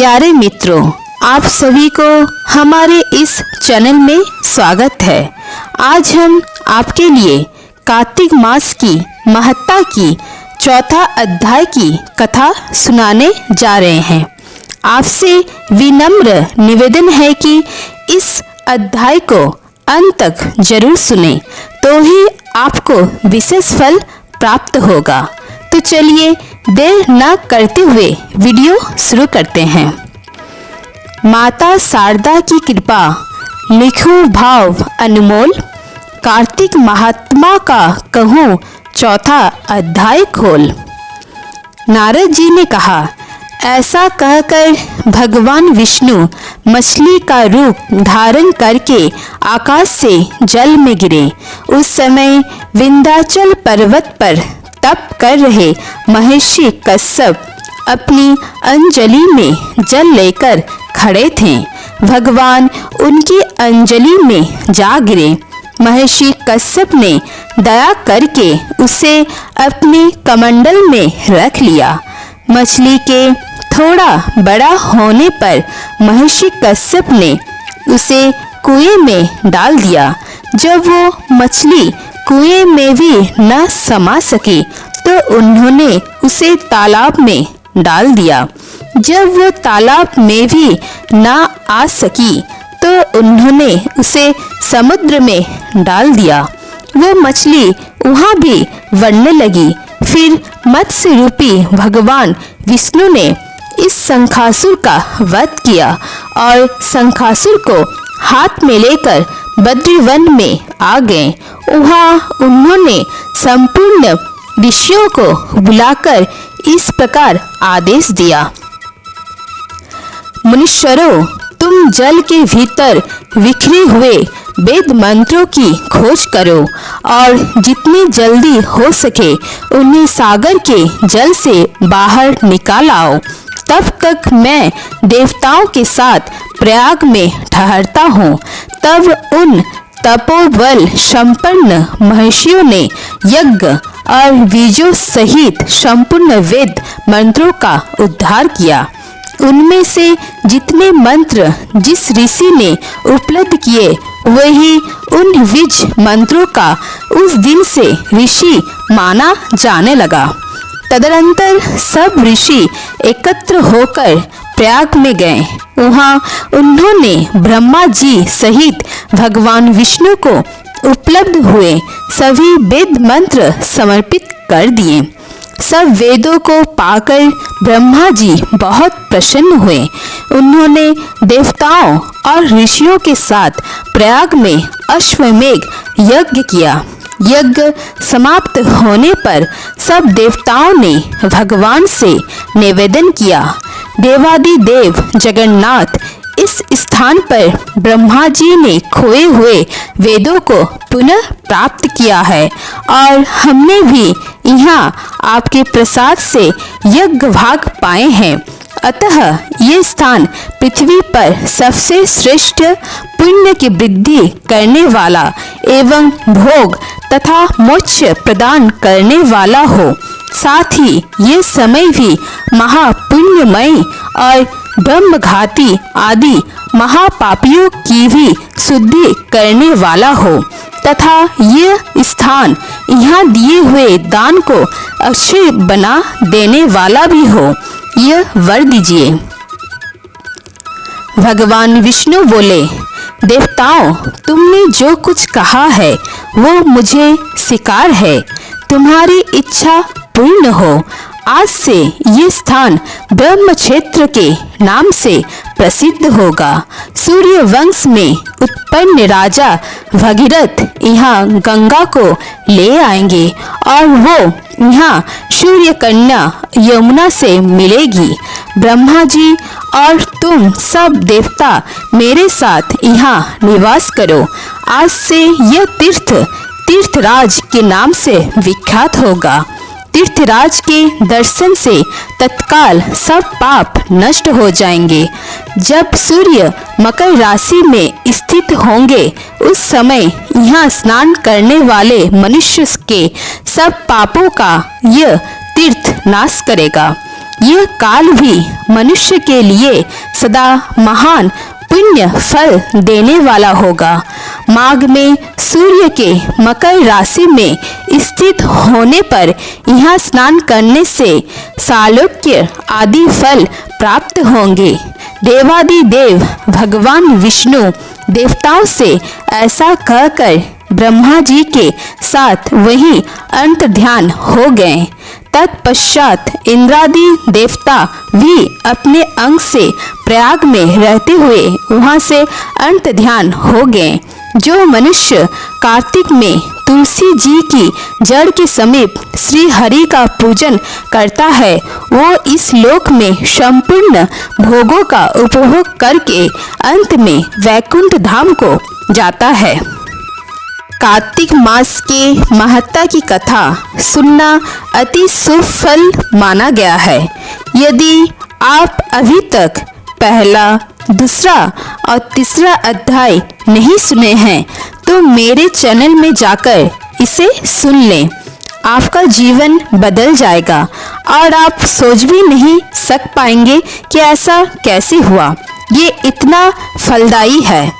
प्यारे मित्रों, आप सभी को हमारे इस चैनल में स्वागत है। आज हम आपके लिए कार्तिक मास की महत्ता की चौथा अध्याय की कथा सुनाने जा रहे हैं। आपसे विनम्र निवेदन है कि इस अध्याय को अंत तक जरूर सुने, तो ही आपको विशेष फल प्राप्त होगा। तो चलिए देर न करते हुए वीडियो शुरू करते हैं। माता शारदा की कृपा, लिखूं भाव अनमोल, कार्तिक महात्मा का कहूँ चौथा अध्याय खोल। नारद जी ने कहा, ऐसा कहकर भगवान विष्णु मछली का रूप धारण करके आकाश से जल में गिरे। उस समय विंध्याचल पर्वत पर तप कर रहे महर्षि कश्यप अपनी अंजलि में जल लेकर खड़े थे। भगवान उनकी अंजलि में जा गिरे। महर्षि कश्यप ने दया करके उसे अपने कमंडल में रख लिया। मछली के थोड़ा बड़ा होने पर महर्षि कश्यप ने उसे कुएं में डाल दिया। जब वो मछली कुएं में भी न समा सकी तो उन्होंने उसे तालाब में डाल दिया। जब वो तालाब में भी न आ सकी तो उन्होंने उसे समुद्र में डाल दिया। वो मछली वहाँ भी बढ़ने लगी। फिर मत्स्य रूपी भगवान विष्णु ने इस शंखासुर का वध किया और शंखासुर को हाथ में लेकर बद्रीवन में आ गए। वहाँ उन्होंने संपूर्ण ऋषियों को बुलाकर इस प्रकार आदेश दिया, मुनीश्वरों, तुम जल के भीतर बिखरे हुए वेद मंत्रों की खोज करो और जितनी जल्दी हो सके उन्हें सागर के जल से बाहर निकाल आओ। तब तक मैं देवताओं के साथ प्रयाग में ठहरता हूँ। तब उन तपोबल संपन्न महर्षियों ने यज्ञ और बीजों सहित संपूर्ण वेद मंत्रों का उद्धार किया। उनमें से जितने मंत्र जिस ऋषि ने उपलब्ध किए वही उन बीज मंत्रों का उस दिन से ऋषि माना जाने लगा। तदनंतर सब ऋषि एकत्र होकर प्रयाग में गए। वहाँ उन्होंने ब्रह्मा जी सहित भगवान विष्णु को उपलब्ध हुए सभी वेद मंत्र समर्पित कर दिए। सब वेदों को पाकर ब्रह्मा जी बहुत प्रसन्न हुए। उन्होंने देवताओं और ऋषियों के साथ प्रयाग में अश्वमेघ यज्ञ किया। यज्ञ समाप्त होने पर सब देवताओं ने भगवान से निवेदन किया, देवादिदेव जगन्नाथ, इस स्थान पर ब्रह्मा जी ने खोए हुए वेदों को पुनः प्राप्त किया है और हमने भी यहाँ आपके प्रसाद से यज्ञ भाग पाए हैं। अतः ये स्थान पृथ्वी पर सबसे श्रेष्ठ पुण्य की वृद्धि करने वाला एवं भोग तथा मोक्ष प्रदान करने वाला हो। साथ ही ये समय भी महापुण्यमय और ब्रह्मघाती आदि महापापियों की भी शुद्धि करने वाला हो तथा यह स्थान यहाँ दिए हुए दान को अक्षय बना देने वाला भी हो, यह वर दीजिए। भगवान विष्णु बोले, देवताओं, तुमने जो कुछ कहा है वो मुझे स्वीकार है। तुम्हारी इच्छा पूर्ण हो। आज से ये स्थान ब्रह्म क्षेत्र के नाम से प्रसिद्ध होगा। सूर्य वंश में उत्पन्न राजा भगीरथ यहाँ गंगा को ले आएंगे और वो यहाँ सूर्य कन्या यमुना से मिलेगी। ब्रह्मा जी और तुम सब देवता मेरे साथ यहाँ निवास करो। आज से यह तीर्थराज के नाम से विख्यात होगा। तीर्थराज के दर्शन से तत्काल सब पाप नष्ट हो जाएंगे। जब सूर्य मकर राशि में स्थित होंगे उस समय यहाँ स्नान करने वाले मनुष्य के सब पापों का यह तीर्थ नाश करेगा। यह काल भी मनुष्य के लिए सदा महान पुण्य फल देने वाला होगा। माघ में सूर्य के मकर राशि में स्थित होने पर यहाँ स्नान करने से सालोक्य आदि फल प्राप्त होंगे। देवादिदेव भगवान विष्णु देवताओं से ऐसा कहकर ब्रह्मा जी के साथ वहीं अंत ध्यान हो गए। तत्पश्चात इंद्रादि देवता भी अपने अंग से प्रयाग में रहते हुए वहां से अंत ध्यान हो गए। जो मनुष्य कार्तिक में तुलसी जी की जड़ के समीप श्री हरि का पूजन करता है वो इस लोक में संपूर्ण भोगों का उपभोग करके अंत में वैकुंठ धाम को जाता है। कार्तिक मास के महत्ता की कथा सुनना अति शुभ फल माना गया है। यदि आप अभी तक पहला, दूसरा और तीसरा अध्याय नहीं सुने हैं तो मेरे चैनल में जाकर इसे सुन लें। आपका जीवन बदल जाएगा और आप सोच भी नहीं सक पाएंगे कि ऐसा कैसे हुआ। ये इतना फलदायी है।